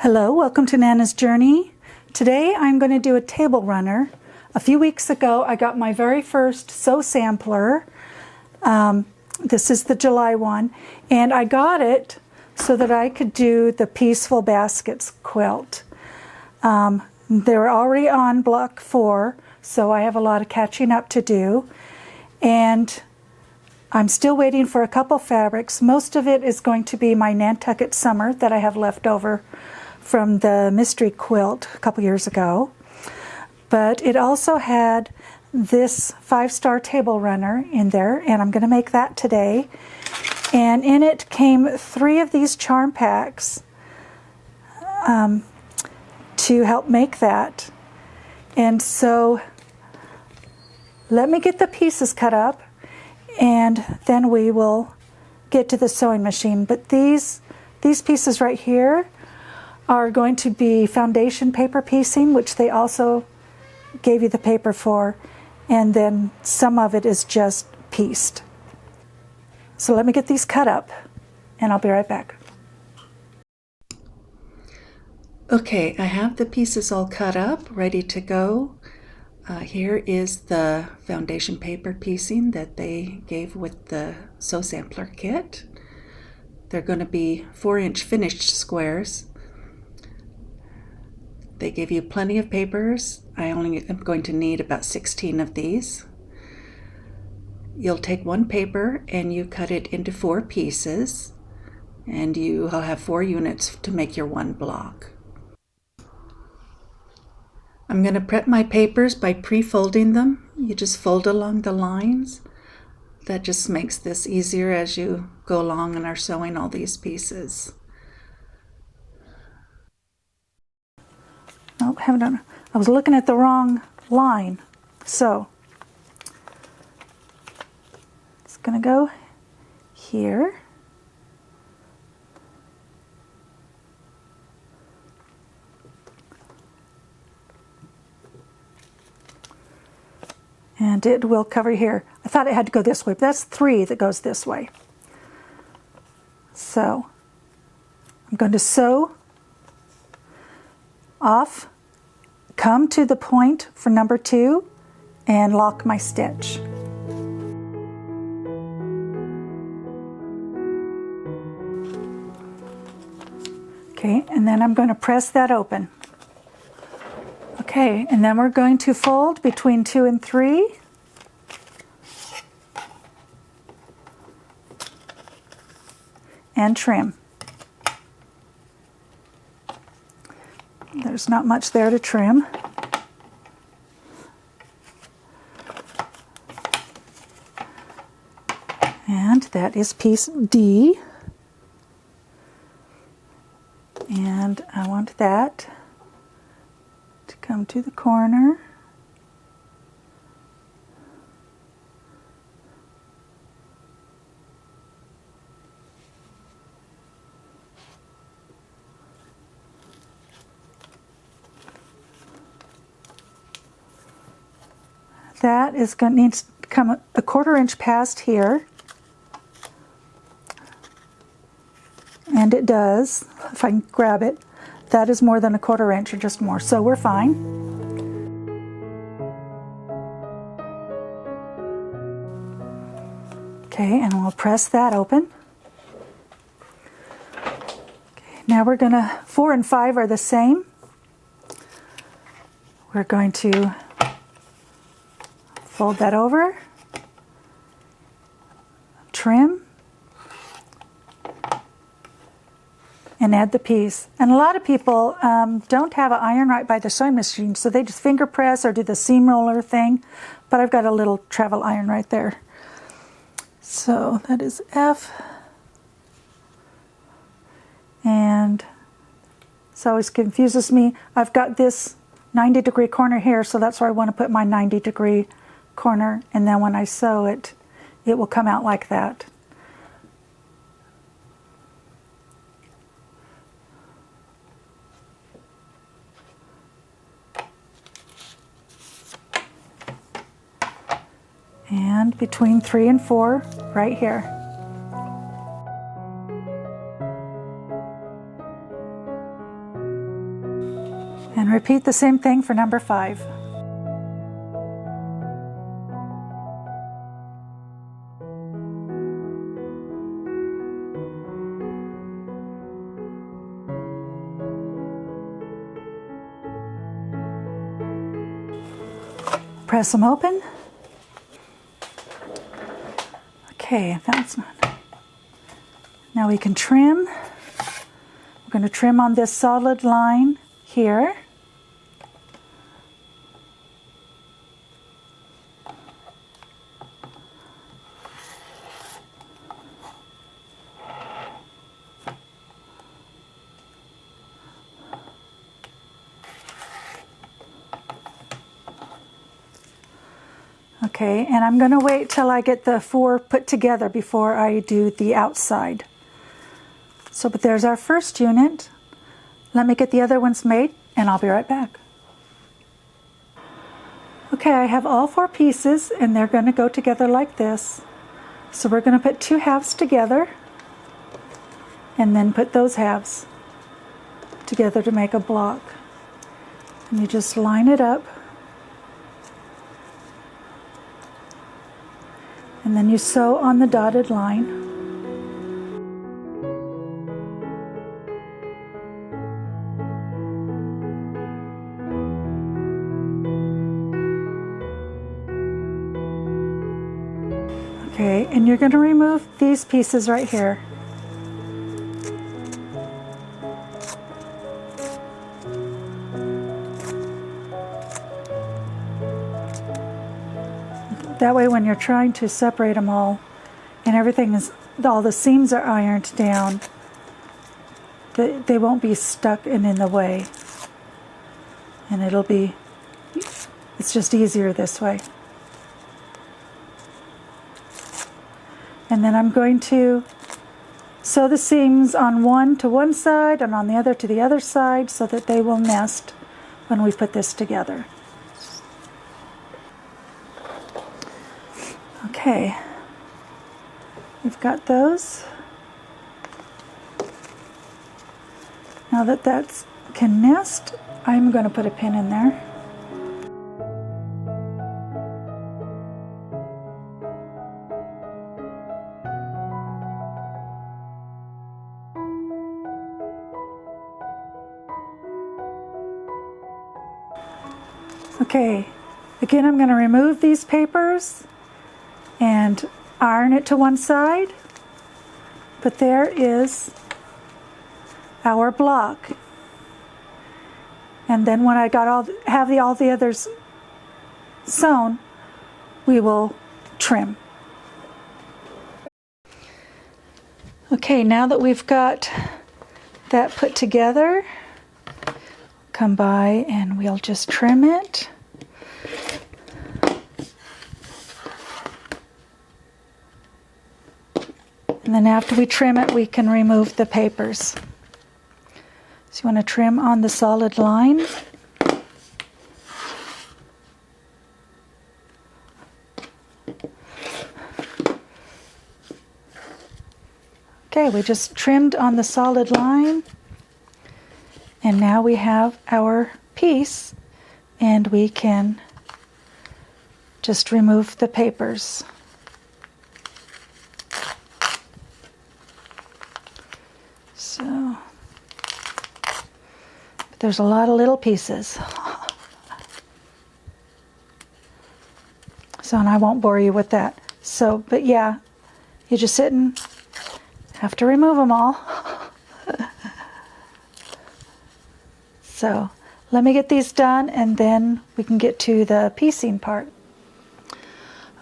Hello, welcome to Nana's Journey. Today I'm going to do a table runner. A few weeks ago I got my very first sew sampler. This is the July one, and I got it so that I could do the Peaceful Baskets quilt. They're already on block 4, so I have a lot of catching up to do, and I'm still waiting for a couple fabrics. Most of it is going to be my Nantucket Summer that I have left over from the mystery quilt a couple years ago. But it also had this 5-star table runner in there, and I'm going to make that today. And in it came 3 of these charm packs to help make that. And so let me get the pieces cut up, and then we will get to the sewing machine. But these pieces right here are going to be foundation paper piecing, which they also gave you the paper for, and then some of it is just pieced. So let me get these cut up, and I'll be right back. Okay, I have the pieces all cut up, ready to go. Here is the foundation paper piecing that they gave with the Sew Sampler kit. They're going to be 4-inch finished squares. They gave you plenty of papers. I only am going to need about 16 of these. You'll take one paper and you cut it into 4 pieces, and you'll have 4 units to make your one block. I'm going to prep my papers by pre-folding them. You just fold along the lines. That just makes this easier as you go along and are sewing all these pieces. Oh, haven't done. I was looking at the wrong line. So it's going to go here. And it will cover here. I thought it had to go this way, but that's 3 that goes this way. So I'm going to sew off, come to the point for number 2, and lock my stitch. Okay, and then I'm going to press that open. Okay, and then we're going to fold between 2 and 3. And trim. There's not much there to trim. And that is piece D. And I want that to come to the corner. That is going to need to come a 1/4 inch past here. And it does, if I can grab it. That is more than a 1/4 inch or just more, so we're fine. Okay, and we'll press that open. Okay, now we're going to, 4 and 5 are the same. We're going to fold that over, trim, and add the piece. And a lot of people don't have an iron right by the sewing machine, so they just finger press or do the seam roller thing, but I've got a little travel iron right there. So that is F, and this always confuses me. I've got this 90-degree corner here, so that's where I want to put my 90-degree corner, and then when I sew it, it will come out like that. And between 3 and 4 right here. And repeat the same thing for number 5. Press them open. Okay, that's not. Now we can trim. We're going to trim on this solid line here. Okay, and I'm going to wait till I get the 4 put together before I do the outside. So, but there's our first unit. Let me get the other ones made and I'll be right back. Okay, I have all 4 pieces and they're going to go together like this. So we're going to put 2 halves together and then put those halves together to make a block. And you just line it up. And then you sew on the dotted line. Okay, and you're going to remove these pieces right here. That way when you're trying to separate them all and everything is, all the seams are ironed down, they won't be stuck and in the way. And it's just easier this way. And then I'm going to sew the seams on one to one side and on the other to the other side so that they will nest when we put this together. Okay, we've got those. Now that that can nest, I'm going to put a pin in there. Okay, again I'm going to remove these papers and iron it to one side, but there is our block. And then when I got all the others sewn, we will trim. Okay, now that we've got that put together, come by and we'll just trim it. And then after we trim it, we can remove the papers. So you want to trim on the solid line. Okay, we just trimmed on the solid line. And now we have our piece and we can just remove the papers. So, but there's a lot of little pieces. So, and I won't bore you with that. So, but yeah, you just sit and have to remove them all. So, let me get these done and then we can get to the piecing part.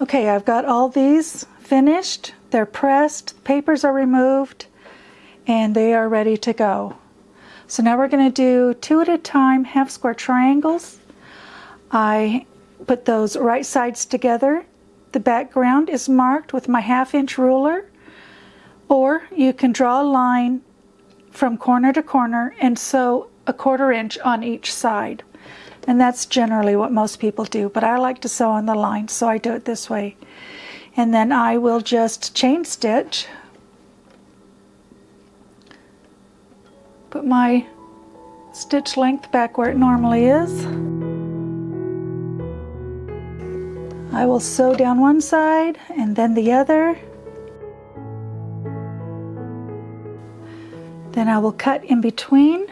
Okay, I've got all these finished. They're pressed, papers are removed, and they are ready to go. So now we're going to do 2 at a time half square triangles. I put those right sides together. The background is marked with my 1/2 inch ruler, or you can draw a line from corner to corner and sew a 1/4 inch on each side. And that's generally what most people do, but I like to sew on the line, so I do it this way. And then I will just chain stitch. Put my stitch length back where it normally is. I will sew down one side and then the other. Then I will cut in between.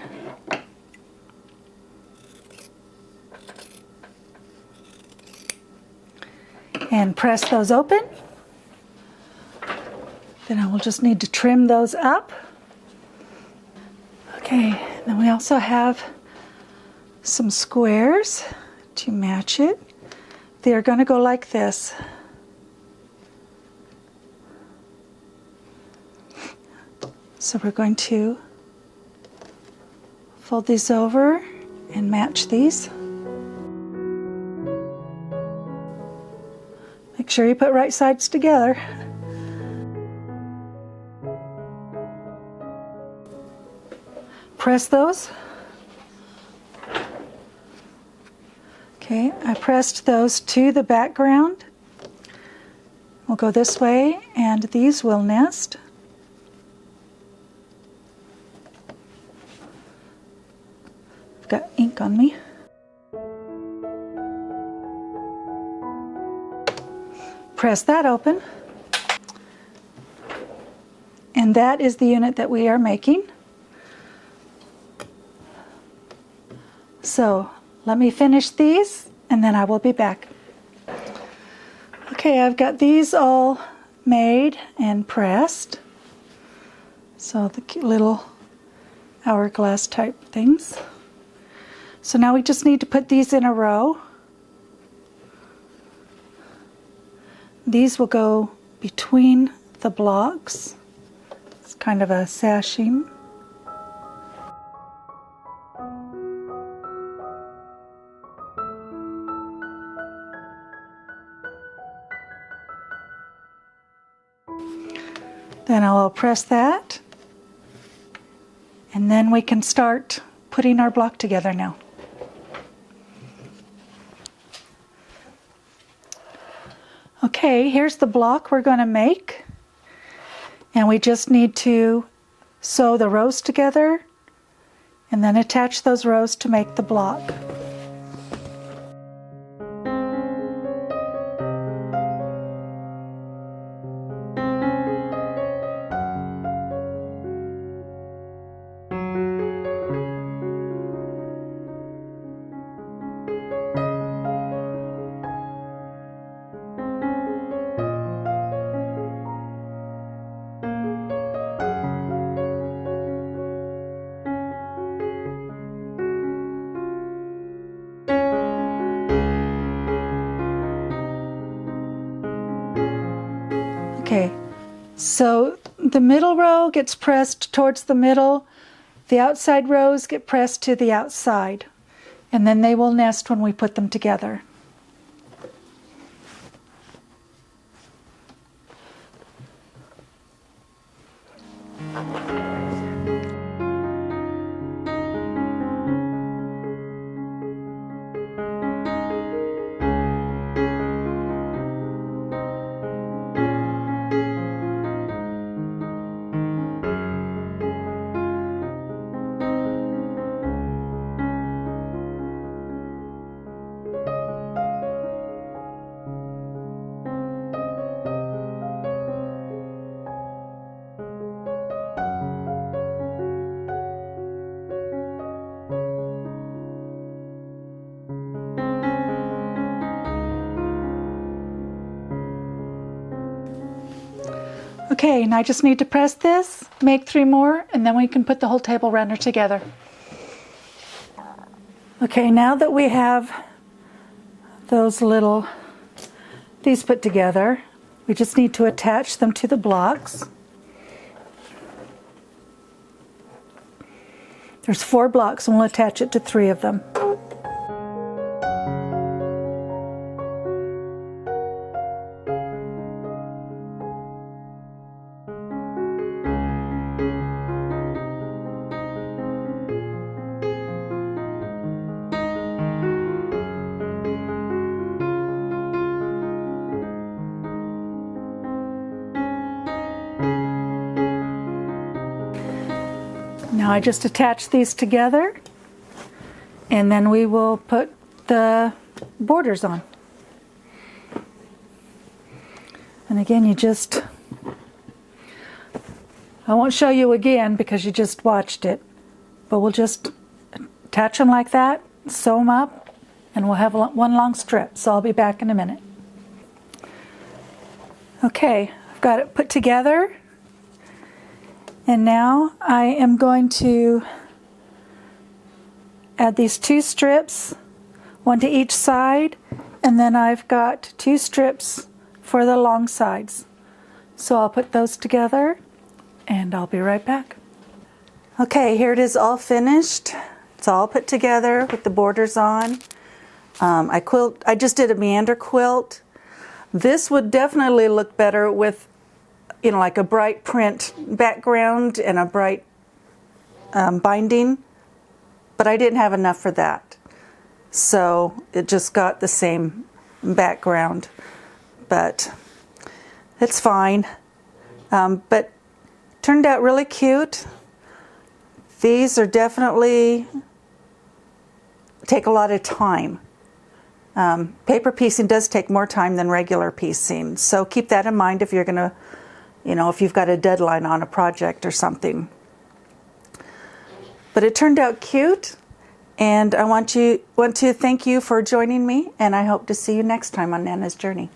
And press those open. Then I will just need to trim those up. Okay, then we also have some squares to match it. They are going to go like this. So we're going to fold these over and match these. Make sure you put right sides together. Press those. Okay, I pressed those to the background. We'll go this way and these will nest. I've got ink on me. Press that open. And that is the unit that we are making. So let me finish these and then I will be back. Okay, I've got these all made and pressed. So the cute little hourglass type things. So now we just need to put these in a row. These will go between the blocks. It's kind of a sashing. Then I'll press that, and then we can start putting our block together now. Okay, here's the block we're going to make, and we just need to sew the rows together and then attach those rows to make the block. Okay, so the middle row gets pressed towards the middle, the outside rows get pressed to the outside, and then they will nest when we put them together. Okay, and I just need to press this, make 3 more, and then we can put the whole table runner together. Okay, now that we have these put together, we just need to attach them to the blocks. There's 4 blocks and we'll attach it to 3 of them. Now I just attach these together and then we will put the borders on. And again, I won't show you again because you just watched it, but we'll just attach them like that, sew them up, and we'll have one long strip. So I'll be back in a minute. Okay, I've got it put together, and now I am going to add these 2 strips, one to each side, and then I've got 2 strips for the long sides. So I'll put those together and I'll be right back. Okay, here it is all finished. It's all put together with the borders on. I just did a meander quilt. This would definitely look better with, like a bright print background and a bright binding, but I didn't have enough for that. So it just got the same background, but it's fine. But turned out really cute. These are definitely take a lot of time. Paper piecing does take more time than regular piecing, so keep that in mind if you're going to, if you've got a deadline on a project or something. But it turned out cute, and I want to thank you for joining me, and I hope to see you next time on Nana's Journey.